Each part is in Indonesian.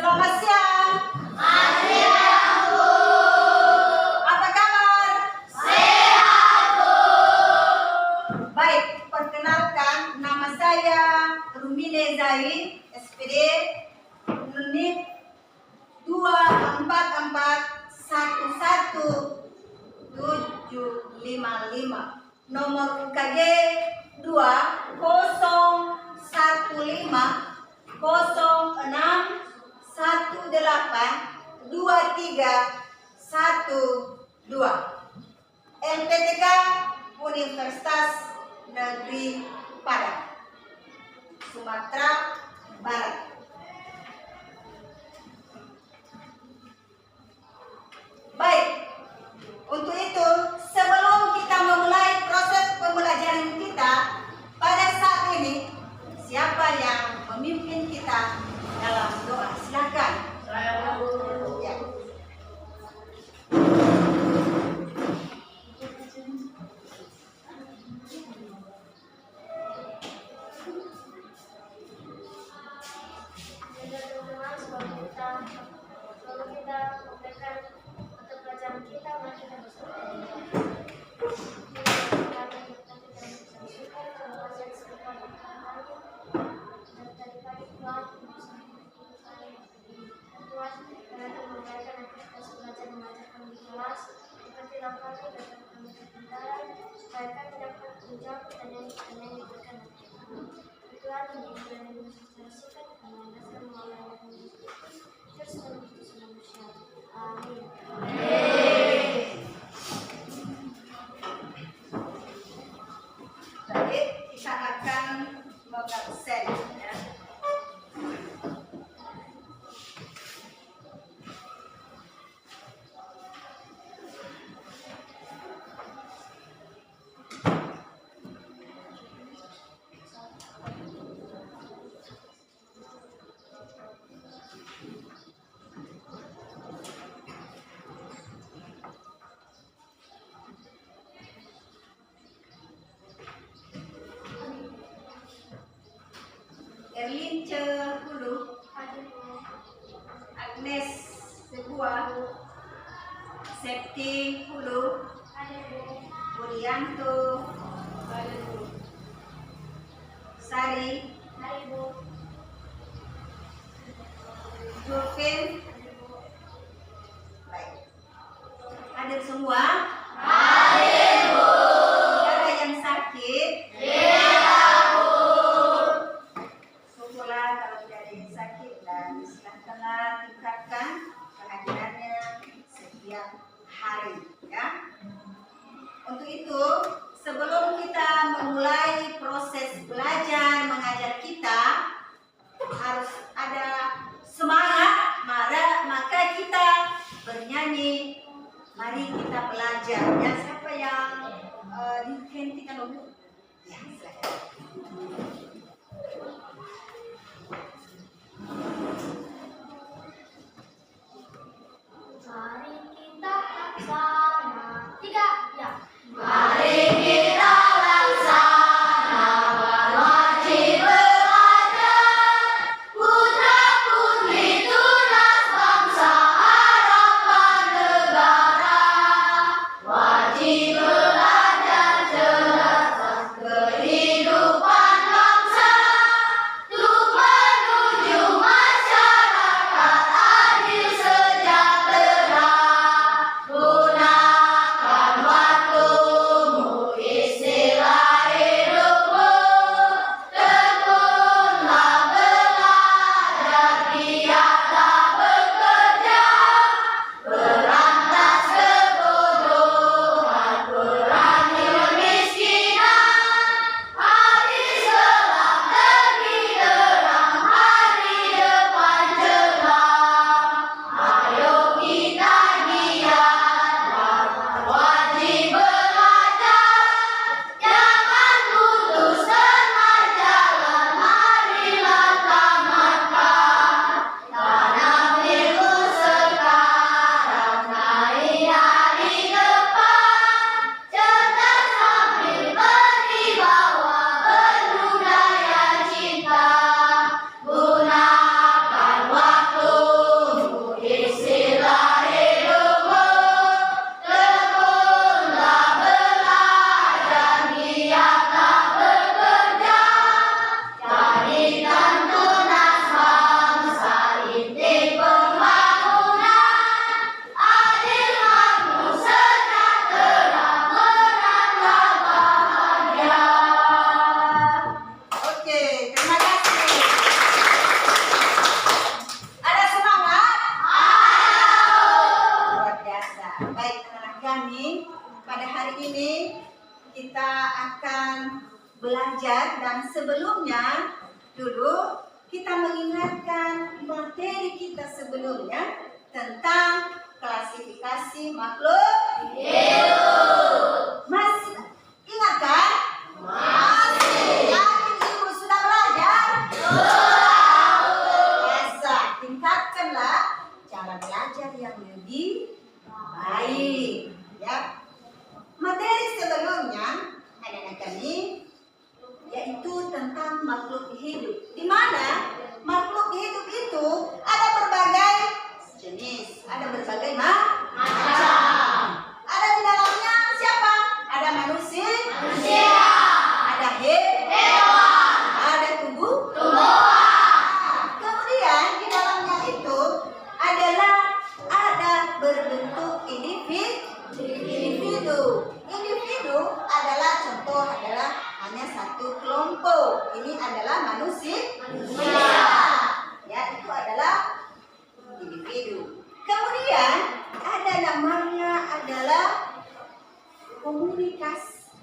Selamat siang. Selamat siang, Bu. Apa kabar? Sehat, Bu. Baik, perkenalkan nama saya Rumine Zaid, SPD, NIP 244111755. Nomor UKG 201501182312. LPTK Universitas Negeri Padang, Sumatera Barat. Baik, untuk itu sebelum kita memulai proses pembelajaran kita pada saat ini, siapa yang memimpin kita dalam doa? Silakan. Saya, Bu. Ya. Baik, kita akan mengabsen ya. Erlin Cehulu, Agnes Sebuah, Septi Hulu, Budianto, Sari, Julvin. Baik, hadir semua? Hadir, Bu. Ada yang sakit? Silahkanlah tingkatkan kehadirannya setiap hari ya. Untuk itu sebelum kita memulai proses belajar mengajar kita harus ada semangat, maka kita bernyanyi. Mari kita belajar. sebelumnya dulu kita mengingatkan materi kita sebelumnya tentang klasifikasi makhluk hidup. Masih ingat kan? Masih. Yakin ibu sudah belajar? Biasa, tingkatkanlah cara belajar yang lebih baik. Ya. Materi sebelumnya anak-anak kami yaitu tentang makhluk hidup. Di mana makhluk hidup itu ada berbagai jenis, ada berbagai macam. Ada di dalamnya siapa? Ada manusia, ada hewan, ada tumbuhan. Kemudian di dalamnya itu adalah ada berbentuk individu. Individu adalah contoh adalah hanya satu kelompok. Ini adalah manusia. Ya, itu adalah individu. Kemudian ada namanya adalah komunitas.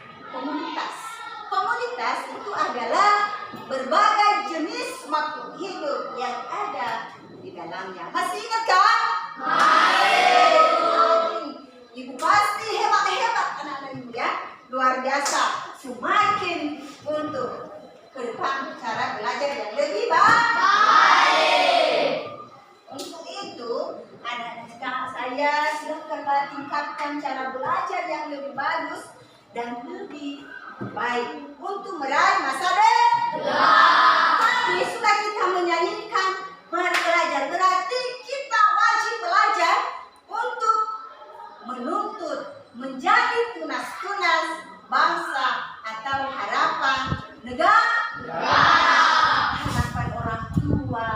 Komunitas itu adalah berbagai jenis makhluk hidup yang ada di dalamnya. Masih ingat kan? Ibu pasti hebat-hebat anak-anak ibu ya. Luar biasa. Semakin untuk ke depan cara belajar yang lebih baik. Untuk itu, anak-anak saya silakanlah tingkatkan cara belajar yang lebih bagus dan lebih baik untuk meraih masa depan. Tadi sudah kita menyanyikan mari belajar, berarti kita wajib belajar untuk menuntut menjadi tunas-tunas bangsa atau harapan negara, harapan orang tua,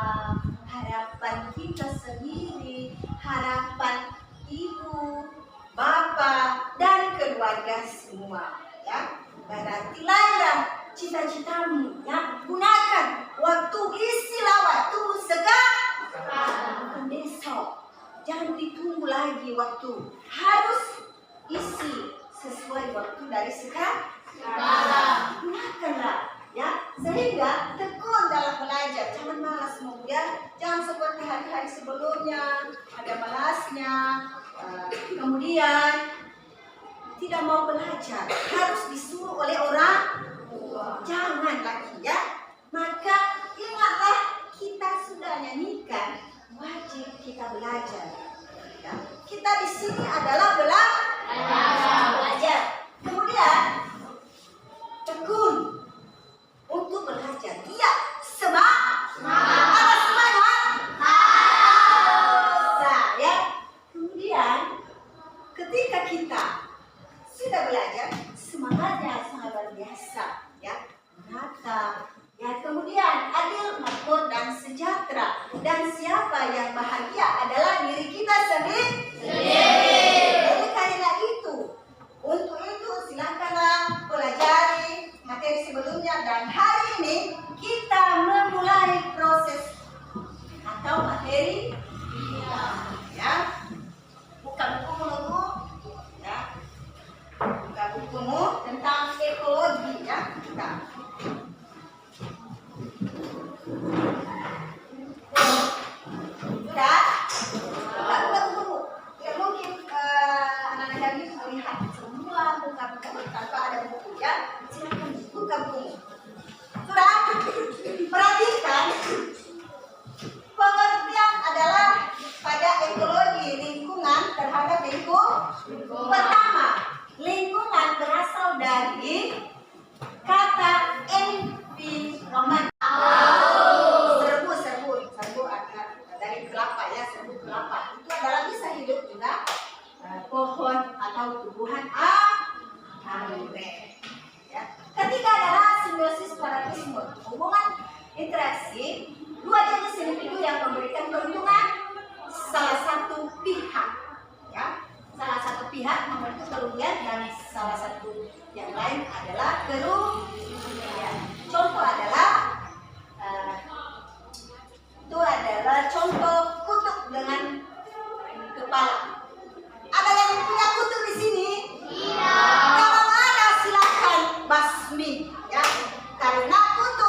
harapan kita sendiri, harapan ibu, bapak, dan keluarga semua. Ya, berarti lainlah cita-citamu. Ya, gunakan waktu, isilah waktu sekarang, besok. Jangan ditunggu lagi waktu. Harus isi sesuai waktu dari sekarang. Gunakanlah, ya, sehingga tekun dalam belajar. Jangan malas kemudian, jangan seperti hari-hari sebelumnya ada malasnya, kemudian tidak mau belajar, harus disuruh oleh orang tua. Jangan lagi ya. Maka ingatlah kita sudah nyanyikan wajib kita belajar. Ya. Kita di sini adalah belajar. Kemudian tekun untuk belajar. Iya, semangat. Ada semangat. Ya. Kemudian ketika kita sudah belajar, semangatnya sangat luar biasa. Ya, menata. Ya, kemudian adil, makmur, dan sejahtera. Dan siapa yang bahagia adalah diri kita sendiri. Jadi karena itu, untuk itu silakanlah pelajari materi sebelumnya, dan hari ini kita memulai proses atau materi ya. Buka bukumu dulu, ya. Buka bukumu tentang ekologi ya kita. Sudah? Buka buku. Ya mungkin anak-anak kami melihat semua buka-buku tanpa ada buku ya. Silakan buka buku. Sudah? Perhatikan. Pengertian adalah pada ekologi lingkungan terhadap lingkungan. Pertama, lingkungan berasal dari kata environment. Serbu dari kelapa ya, serbu kelapa. Itu adalah bisa hidup juga pohon atau tumbuhan anggrek. Ya. Ketiga adalah simbiosis parasitisme, hubungan interaksi dua jenis individu yang memberikan keuntungan salah satu pihak. Ya. Salah satu pihak memberikan kerugian dan salah satu yang lain adalah kerugian. Contoh adalah itu adalah contoh kutub dengan kepala. Ada yang punya kutub di sini? Tidak. Kalau ada silakan basmi, ya. Karena kutub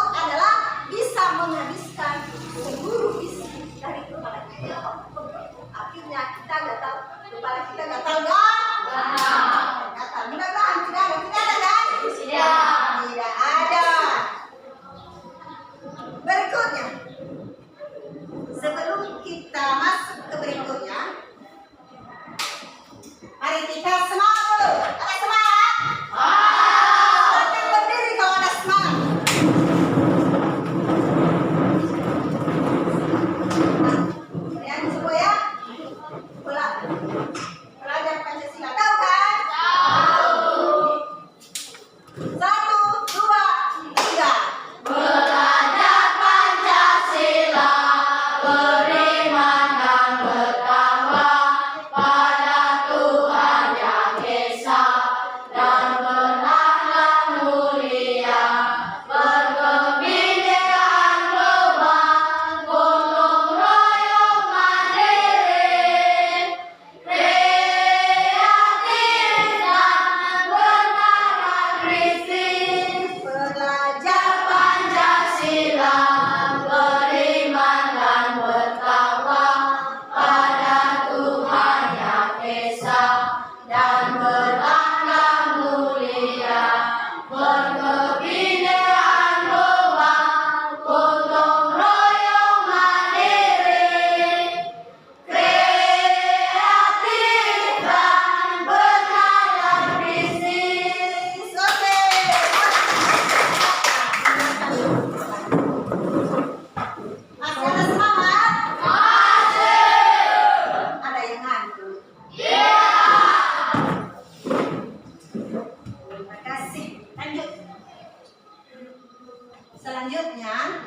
selanjutnya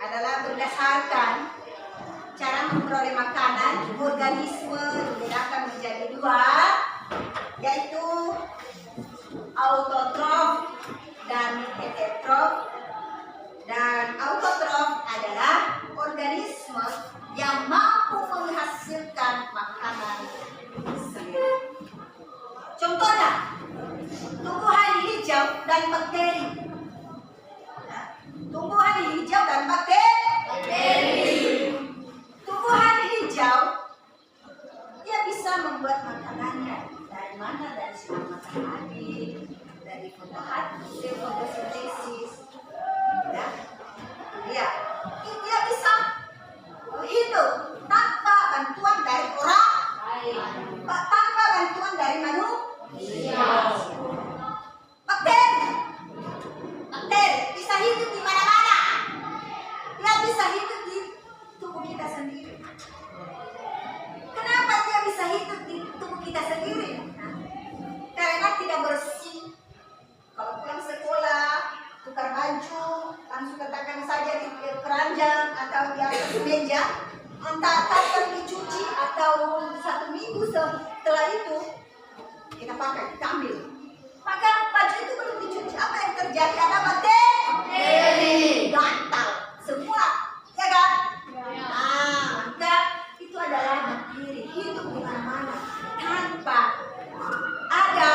adalah berdasarkan cara memperoleh makanan. Organisme dibedakan menjadi dua, yaitu autotrof dan heterotrof. Dan autotrof adalah organisme yang mampu menghasilkan makanan sendiri. Contohnya, tumbuhan hijau dan bakteri. Tumbuhan hijau dan bakteri. Tumbuhan hijau dia bisa membuat makanannya. Dari mana? Dari sinar matahari, dari fotosintesis. Ya, dia bisa hidup tanpa bantuan dari orang, tanpa bantuan dari manusia. Bakteri bisa hidup di mana-mana. Dia bisa hidup di tubuh kita sendiri. Kenapa dia bisa hidup di tubuh kita sendiri? Karena tidak bersih. Kalau pulang sekolah, tukar baju, langsung letakkan saja di keranjang atau di atas meja, entah akan dicuci atau 1 minggu setelah itu kita pakai, kita ambil. Maka baju itu belum dicuci, apa yang terjadi? Ada bakteri, gatal semua, ya kan? Nah, maka itu adalah bakteri hidup di mana-mana tanpa ada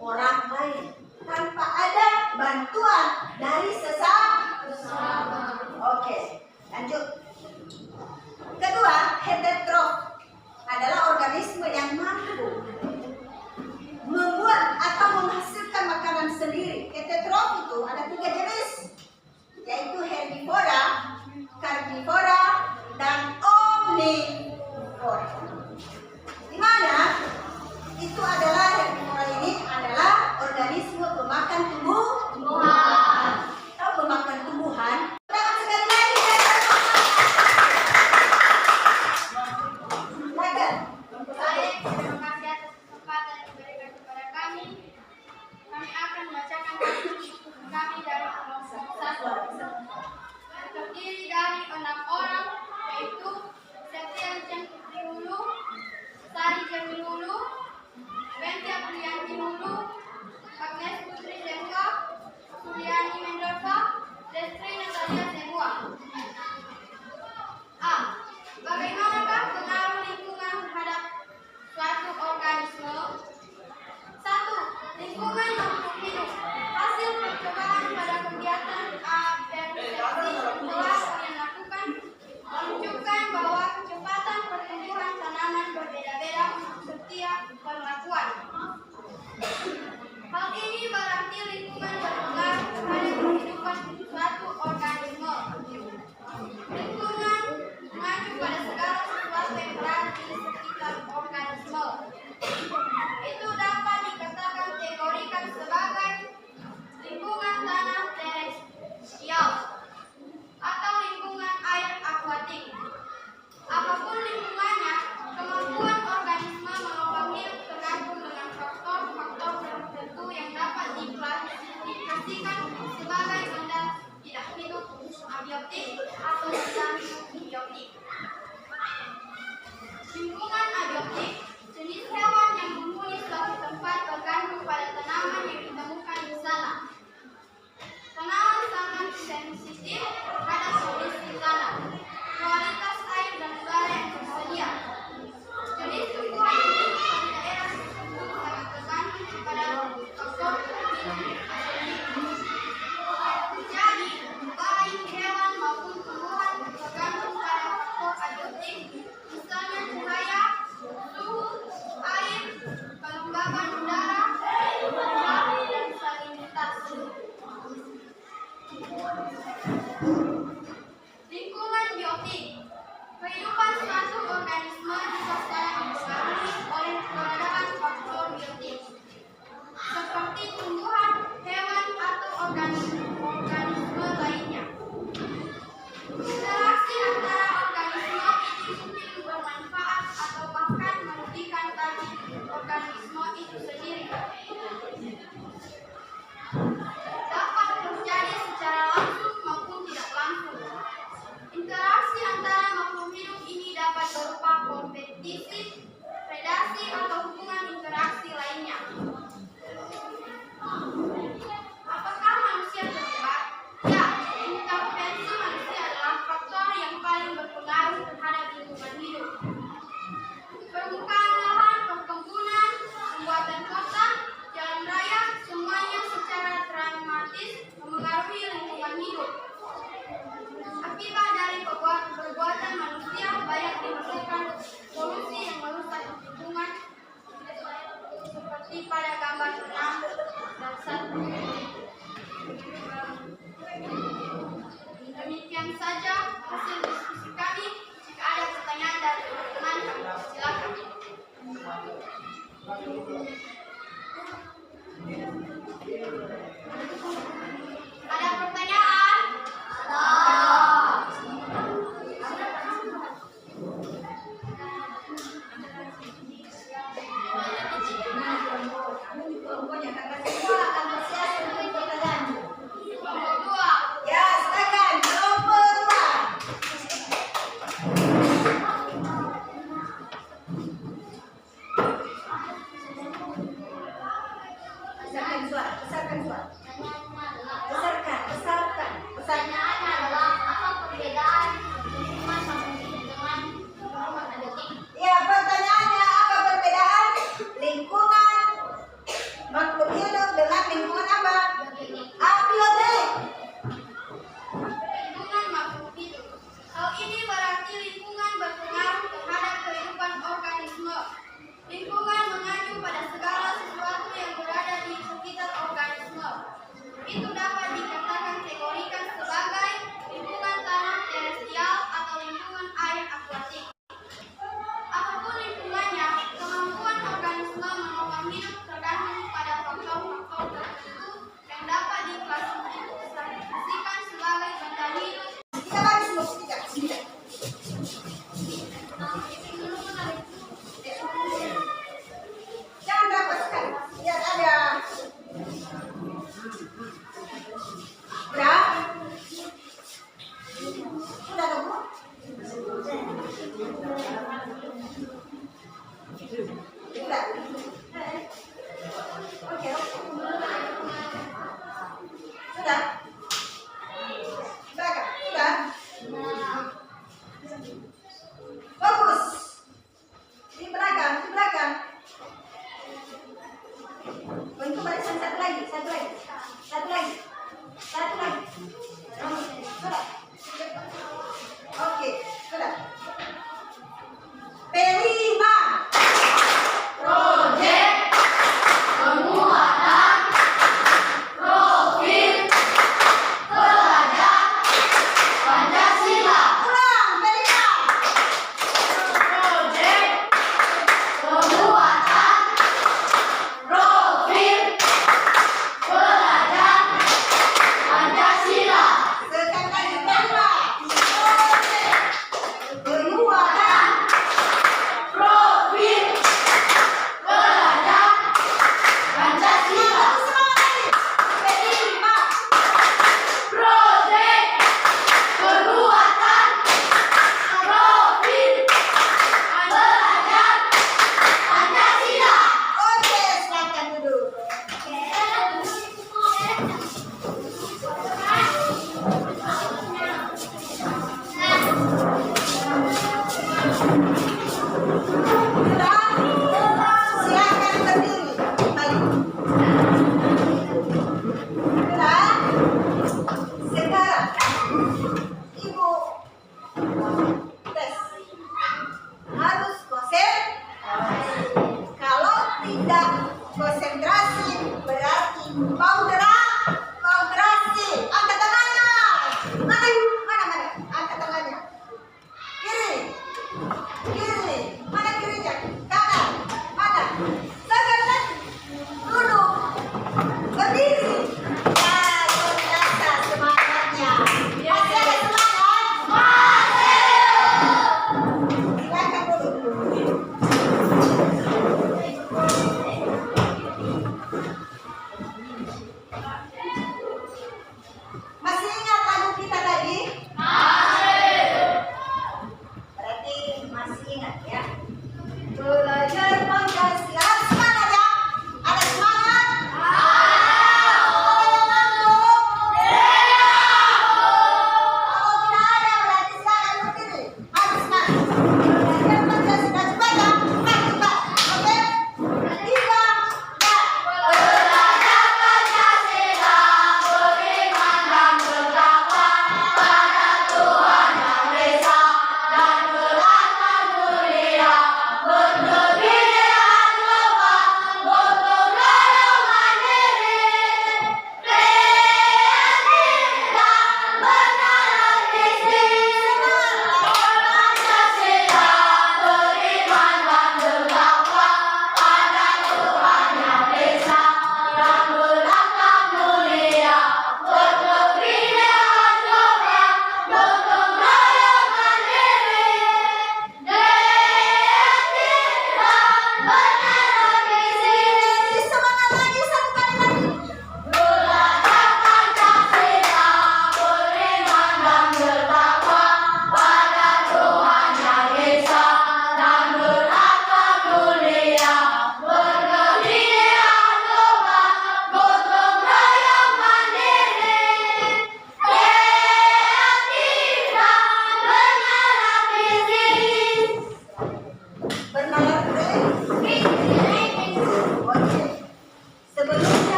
orang lain, tanpa ada bantuan dari sesama. Oke, lanjut. Kedua, heterotrof adalah organisme yang mampu membuat atau menghasilkan makanan sendiri. Heterotrof itu ada 3 jenis, yaitu herbivora, karnivora, dan omnivora. Di mana itu adalah herbivora ini adalah organisme pemakan tumbuhan. Tahu pemakan tumbuhan? Sekali lagi. Baik, terima kasih atas kesempatan yang diberikan kepada kami. Kami akan membacakan kami dari kelompok 1 yang terdiri dari 6 orang, yaitu Septian Cengkutri Hulu, Sari Jami Hulu, Benti Aprianti Hulu, Agnes Putri Zengka, Suryani Mendorfa, Destri Natalia Semua. A. Bagaimanakah pengaruh lingkungan terhadap suatu organisme? 1. Lingkungan makhluk hidup. Hasil percobaan pada kegiatan adaptasi telah yang lakukan menunjukkan bahwa kecepatan pertumbuhan tanaman berbeda-beda untuk setiap perlakuan. Hal ini berarti lingkungan berpengaruh terhadap kehidupan suatu organisme. Lingkungan mengacu pada segala sesuatu yang berada di sekitar organisme. Itu dapat dikategorikan sebagai lingkungan tanah terestrial atau lingkungan air akuatik. Apapun lingkungannya, kemampuan organisme mengembang hidup tergantung dengan faktor-faktor tertentu yang dapat diklasifikasikan sebagai benda tidak hidup abiotik atau benda hidup biotik. Lingkungan abiotik, jenis hewan yang menghuni suatu tempat tergantung pada tanaman yang ditemukan di sana. Tanaman sangat sensitif terhadap kondisi tanah, kualitas air dan udara yang tersedia. Jenis tumbuhan yang hidup pada daerah tertentu sangat tergantung pada faktor abiotik. Jadi, baik hewan maupun tumbuhan tergantung pada faktor abiotik, misalnya cahaya, suhu, air, kelembaban udara, dan salinitas. Lingkungan biotik. Kehidupan suatu organisme bisa secara dipengaruhi oleh keberadaan faktor biotik, seperti tumbuhan, hewan, atau organisme lainnya. Interaksi antara organisme itu mungkin bermanfaat atau bahkan merugikan bagi organisme itu sendiri. Dapat terjadi secara langsung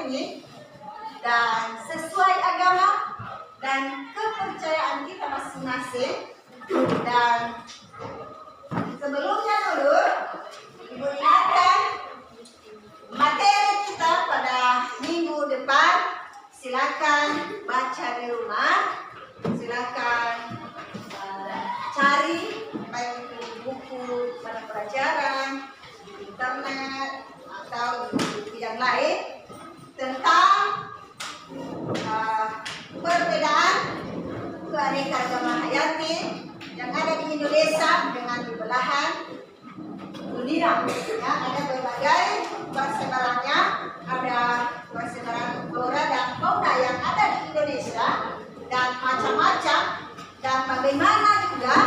ini dan sesuai agama dan kepercayaan kita masing-masing. Dan sebelumnya dulu, Ibu ingatkan materi kita pada minggu depan. Silakan baca di rumah, silakan cari baik itu di buku pada pelajaran, di internet atau di buku yang lain tentang perbedaan keanekaragaman hayati yang ada di Indonesia dengan di belahan dunia. Ya, ada berbagai persebarannya, ada persebaran flora dan fauna yang ada di Indonesia dan macam-macam, dan bagaimana juga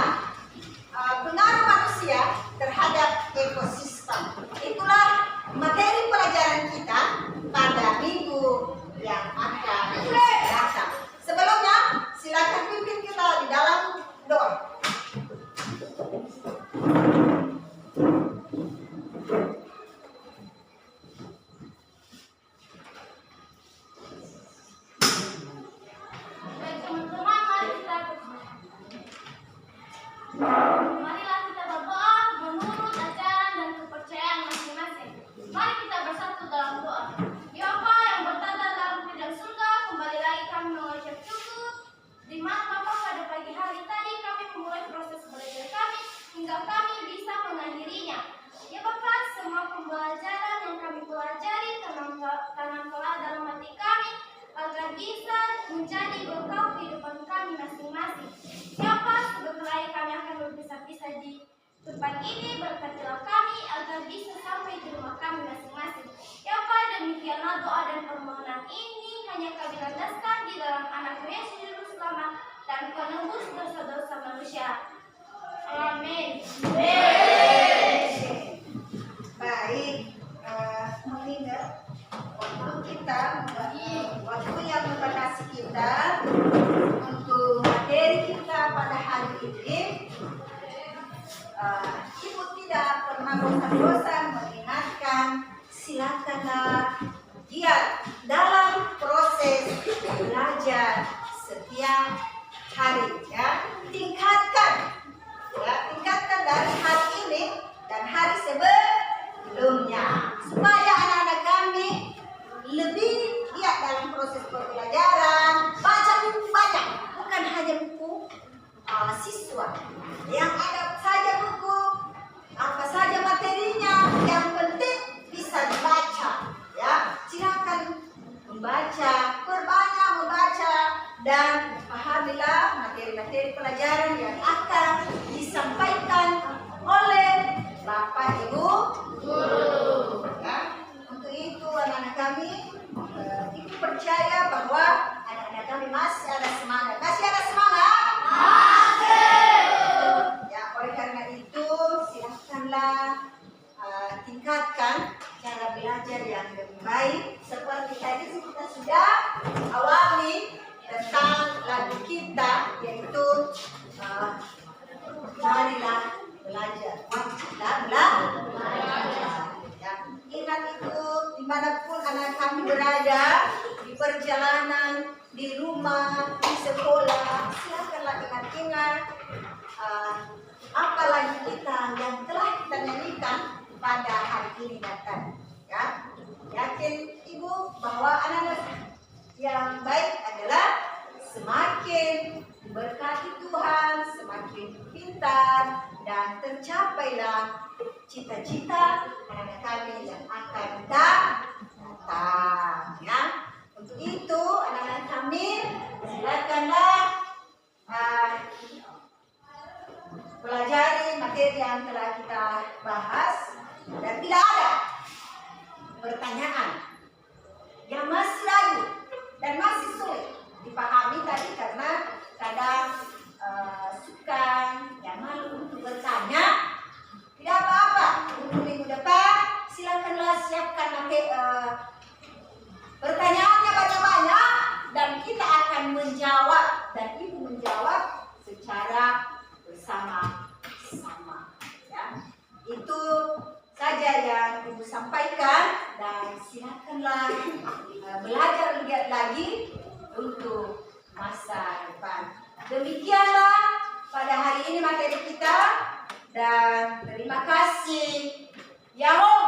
pengaruh manusia terhadap ekosistem. Itulah materi pelajaran kita pada minggu yang akan datang. Sebelumnya, silakan pimpin kita di dalam doa. Baik teman-teman, marilah kita berdoa menurut ajaran dan kepercayaan masing-masing. Mari kita bersatu dalam doa. Ya Allah yang bertata dalam bidang surga, kembali lagi kami mengucap syukur. Di mana Bapak pada pagi hari tadi kami memulai proses belajar kami hingga kami bisa mengakhirinya. Ya Bapak, semua pembelajaran yang kami pelajari tanamkanlah dalam hati kami agar bisa menjadi bekal kehidupan kami masing-masing. Ya Pak, sebentar lagi kami akan berpisah-pisah di tempat ini, berkatilah kami agar bisa sampai di rumah kami masing-masing. Ya Pak, demikianlah doa dan permohonan ini hanya kami landaskan di dalam anak Yesus Juru Selamat dan penebus dosa-dosa manusia. Amin. Baik, mengingat waktu yang membatasi kita untuk materi kita pada hari ini, Ibu tidak pernah bosan-bosan mengingatkan, silakanlah giat dalam proses belajar setiap hari, ya. Tingkatkan dari hari ini dan hari sebelumnya supaya anak-anak kami lebih giat dalam proses pembelajaran. Baca buku banyak, bukan hanya buku siswa. Yang ada saja buku, apa saja materinya, yang penting bisa dibaca. Ya, silakan membaca, perbanyak membaca, dan pahamilah materi-materi pelajaran yang akan disampaikan oleh Bapak Ibu guru. Ya, untuk itu anak-anak kami, Ibu percaya bahwa anak-anak kami masih ada semangat. Masih ada semangat? Ya, oleh karena itu silakanlah tingkatkan cara belajar yang lebih baik. Seperti tadi kita sudah awali tentang lagu kita, yaitu marilah belajar. Marilah belajar. Ya, ingat itu dimanapun anak kami berada, di perjalanan, di rumah, di sekolah, silakanlah ingat-ingat apalagi kita yang telah kita nyanyikan pada hari ini datang. Ya, yakin Ibu bahwa anak-anak yang baik adalah semakin berkati Tuhan, semakin pintar, dan tercapailah cita-cita anak-anak kami yang akan datang. Ya, untuk itu anak-anak kami silakanlah pelajari materi yang telah kita bahas, dan tidak ada pertanyaan yang masih ragu dan masih sulit dipahami tadi karena kadang suka yang malu untuk bertanya. Tidak apa-apa, untuk minggu depan silakanlah siapkan nanti pertanyaannya banyak-banyak dan kita akan menjawab, dan Ibu menjawab secara bersama-sama. Ya, itu saja yang Ibu sampaikan, dan silakanlah ini materi kita dan terima kasih. Yahoo.